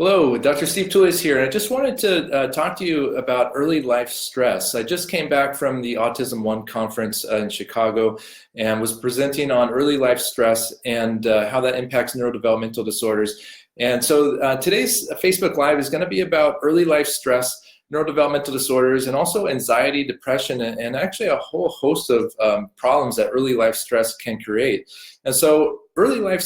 Hello, Dr. Steve Toulis here. I just wanted to talk to you about early life stress. I just came back from the Autism One conference in Chicago and was presenting on early life stress and how that impacts neurodevelopmental disorders. And so today's Facebook Live is going to be about early life stress, neurodevelopmental disorders, and also anxiety, depression, and actually a whole host of problems that early life stress can create. And so early life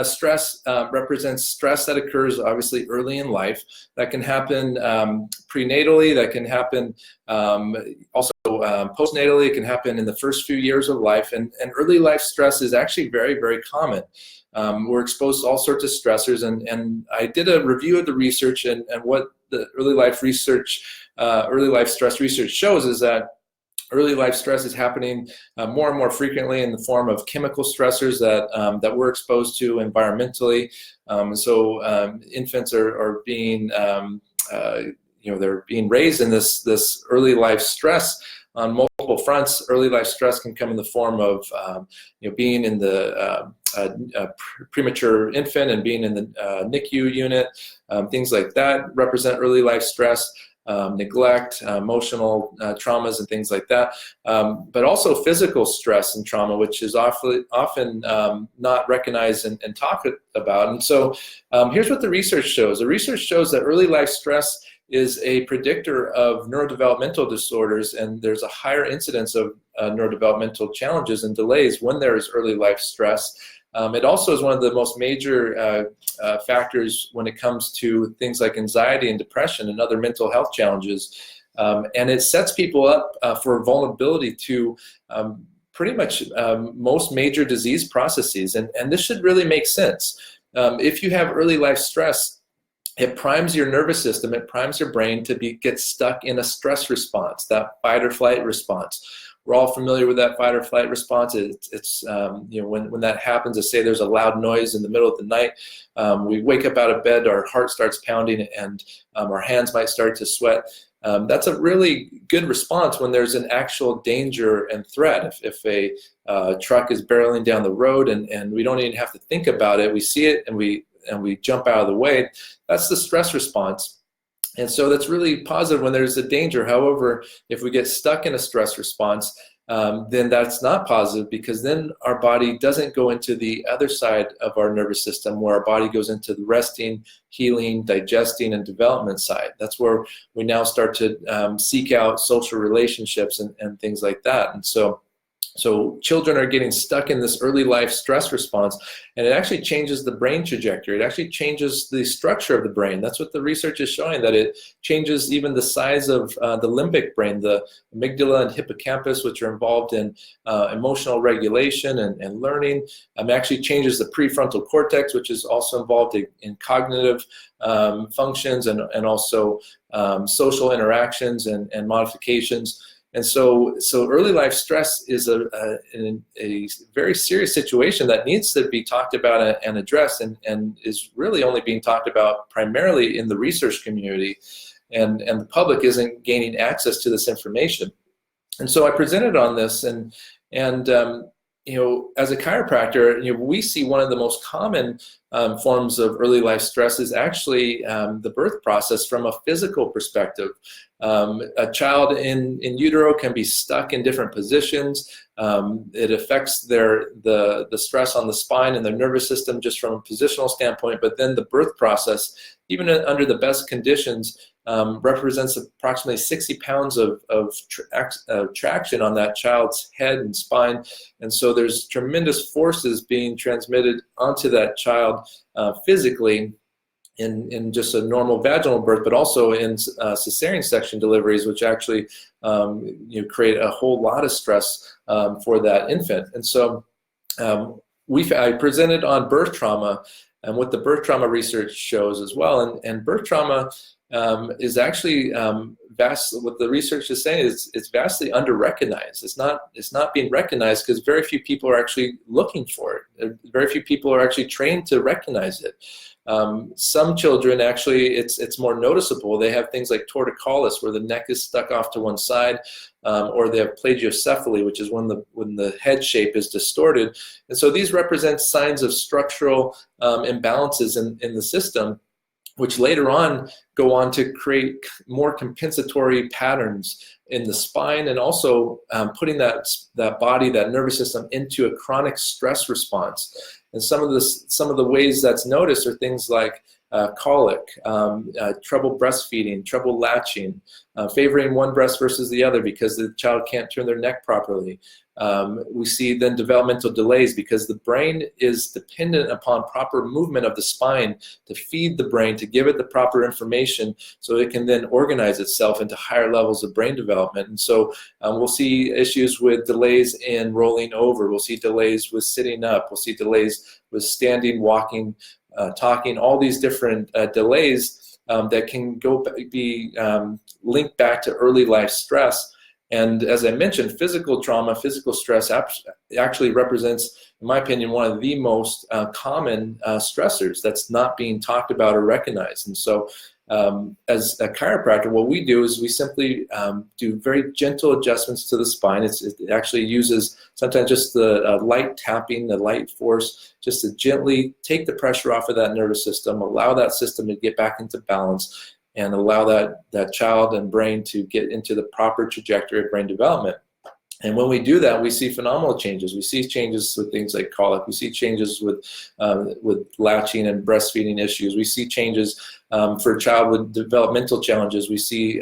stress represents stress that occurs obviously early in life. That can happen prenatally, that can happen also postnatally, it can happen in the first few years of life. And early life stress is actually very, very common. We're exposed to all sorts of stressors, and I did a review of the research, and what the early life stress research shows is that early life stress is happening more and more frequently in the form of chemical stressors that we're exposed to environmentally. So infants are being they're being raised in this early life stress on multiple fronts. Early life stress can come in the form of being in the premature infant and being in the NICU unit. Things like that represent early life stress. Neglect, emotional traumas, and things like that, but also physical stress and trauma, which is often not recognized and talked about. And so here's what the research shows. The research shows that early life stress is a predictor of neurodevelopmental disorders, and there's a higher incidence of neurodevelopmental challenges and delays when there is early life stress. It also is one of the most major factors when it comes to things like anxiety and depression and other mental health challenges. And it sets people up for vulnerability to pretty much most major disease processes. And this should really make sense. If you have early life stress, it primes your nervous system, it primes your brain to get stuck in a stress response, that fight or flight response. We're all familiar with that fight or flight response. It's when that happens, let's say there's a loud noise in the middle of the night, we wake up out of bed, our heart starts pounding, and our hands might start to sweat. That's a really good response when there's an actual danger and threat. If a truck is barreling down the road and we don't even have to think about it, we see it and we jump out of the way, that's the stress response. And so that's really positive when there's a danger. However, if we get stuck in a stress response, then that's not positive, because then our body doesn't go into the other side of our nervous system, where our body goes into the resting, healing, digesting, and development side. That's where we now start to seek out social relationships and things like that. And so children are getting stuck in this early life stress response, and it actually changes the brain trajectory. It actually changes the structure of the brain. That's what the research is showing, that it changes even the size of the limbic brain, the amygdala and hippocampus, which are involved in emotional regulation and learning. It actually changes the prefrontal cortex, which is also involved in cognitive functions and also social interactions and modifications. And so early life stress is a very serious situation that needs to be talked about and addressed, and is really only being talked about primarily in the research community, and the public isn't gaining access to this information. And so I presented on this, and as a chiropractor, we see one of the most common forms of early life stress is actually the birth process from a physical perspective. A child in utero can be stuck in different positions. It affects the stress on the spine and their nervous system just from a positional standpoint, but then the birth process, even under the best conditions, represents approximately 60 pounds of traction on that child's head and spine. And so there's tremendous forces being transmitted onto that child physically in just a normal vaginal birth, but also in cesarean section deliveries, which actually create a whole lot of stress for that infant. And so I presented on birth trauma and what the birth trauma research shows as well. And birth trauma is actually what the research is saying is it's vastly under-recognized. It's not being recognized because very few people are actually looking for it. Very few people are actually trained to recognize it. Some children actually, it's more noticeable. They have things like torticollis, where the neck is stuck off to one side, or they have plagiocephaly, which is when the head shape is distorted. And so these represent signs of structural imbalances in the system, which later on go on to create more compensatory patterns in the spine, and also putting that body, that nervous system, into a chronic stress response. And some of the ways that's noticed are things like colic, trouble breastfeeding, trouble latching, favoring one breast versus the other because the child can't turn their neck properly. We see then developmental delays because the brain is dependent upon proper movement of the spine to feed the brain, to give it the proper information so it can then organize itself into higher levels of brain development. And so we'll see issues with delays in rolling over. We'll see delays with sitting up. We'll see delays with standing, walking, talking, all these different delays that can be linked back to early life stress. And as I mentioned, physical trauma, physical stress actually represents, in my opinion, one of the most common stressors that's not being talked about or recognized. And so as a chiropractor, what we do is we simply do very gentle adjustments to the spine. It actually uses sometimes just the light tapping, the light force, just to gently take the pressure off of that nervous system, allow that system to get back into balance, and allow that child and brain to get into the proper trajectory of brain development. And when we do that, we see phenomenal changes. We see changes with things like colic. We see changes with latching and breastfeeding issues. We see changes for a child with developmental challenges. We see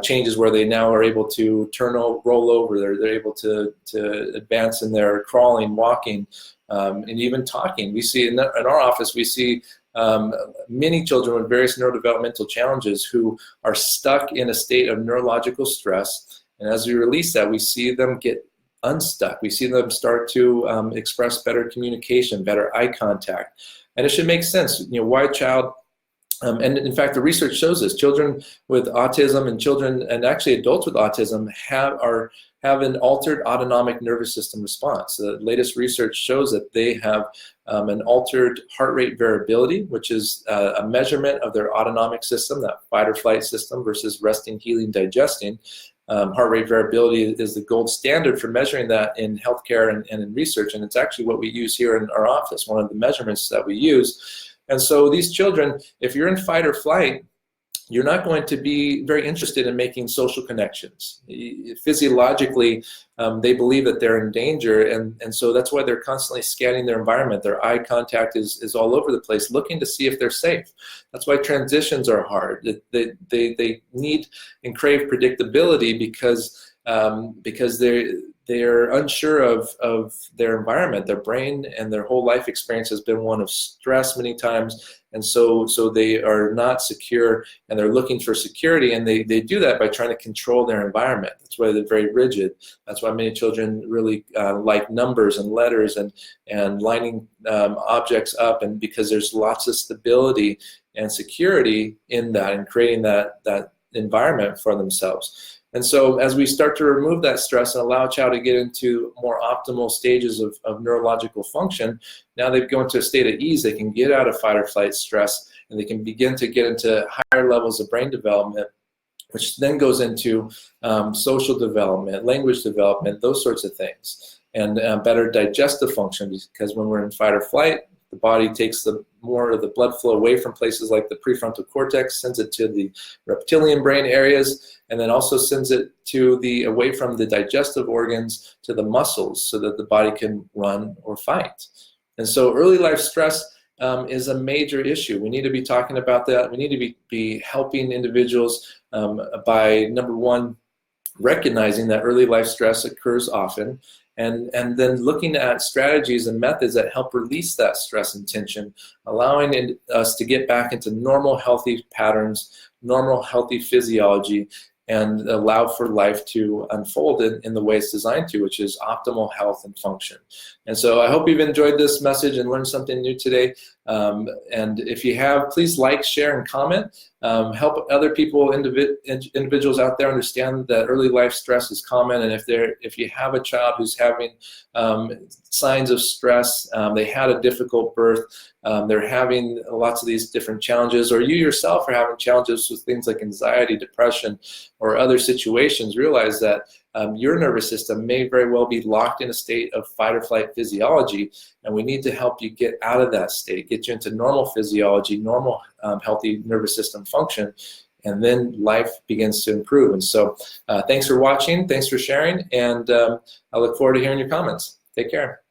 changes where they now are able to roll over. They're able to advance in their crawling, walking, and even talking. We see in our office, we see many children with various neurodevelopmental challenges who are stuck in a state of neurological stress. And as we release that, we see them get unstuck. We see them start to express better communication, better eye contact. And it should make sense, why a child, and in fact, the research shows this, children with autism and children, and actually adults with autism have an altered autonomic nervous system response. The latest research shows that they have an altered heart rate variability, which is a measurement of their autonomic system, that fight or flight system versus resting, healing, digesting. Heart rate variability is the gold standard for measuring that in healthcare and in research, and it's actually what we use here in our office, one of the measurements that we use. And so these children, if you're in fight or flight, you're not going to be very interested in making social connections. Physiologically, they believe that they're in danger, and so that's why they're constantly scanning their environment. Their eye contact is all over the place, looking to see if they're safe. That's why transitions are hard. They need and crave predictability because they're unsure of their environment. Their brain and their whole life experience has been one of stress many times, and so they are not secure, and they're looking for security, and they do that by trying to control their environment. That's why they're very rigid. That's why many children really like numbers and letters and lining objects up, and because there's lots of stability and security in that and creating that environment for themselves. And so as we start to remove that stress and allow a child to get into more optimal stages of neurological function, now they go into a state of ease. They can get out of fight or flight stress, and they can begin to get into higher levels of brain development, which then goes into social development, language development, those sorts of things, and better digestive function, because when we're in fight or flight, the body takes more of the blood flow away from places like the prefrontal cortex, sends it to the reptilian brain areas, and then also sends it away from the digestive organs to the muscles so that the body can run or fight. And so early life stress is a major issue. We need to be talking about that. We need to be helping individuals by, number one, recognizing that early life stress occurs often, and then looking at strategies and methods that help release that stress and tension, allowing us to get back into normal, healthy patterns, normal, healthy physiology, and allow for life to unfold in the way it's designed to, which is optimal health and function. And so I hope you've enjoyed this message and learned something new today. And if you have, please like, share, and comment. Help other people, individuals out there, understand that early life stress is common. And if you have a child who's having signs of stress, they had a difficult birth, they're having lots of these different challenges, or you yourself are having challenges with things like anxiety, depression, or other situations, realize that your nervous system may very well be locked in a state of fight or flight physiology, and we need to help you get out of that state, get you into normal physiology, normal healthy nervous system function, and then life begins to improve. And so thanks for watching, thanks for sharing, and I look forward to hearing your comments. Take care.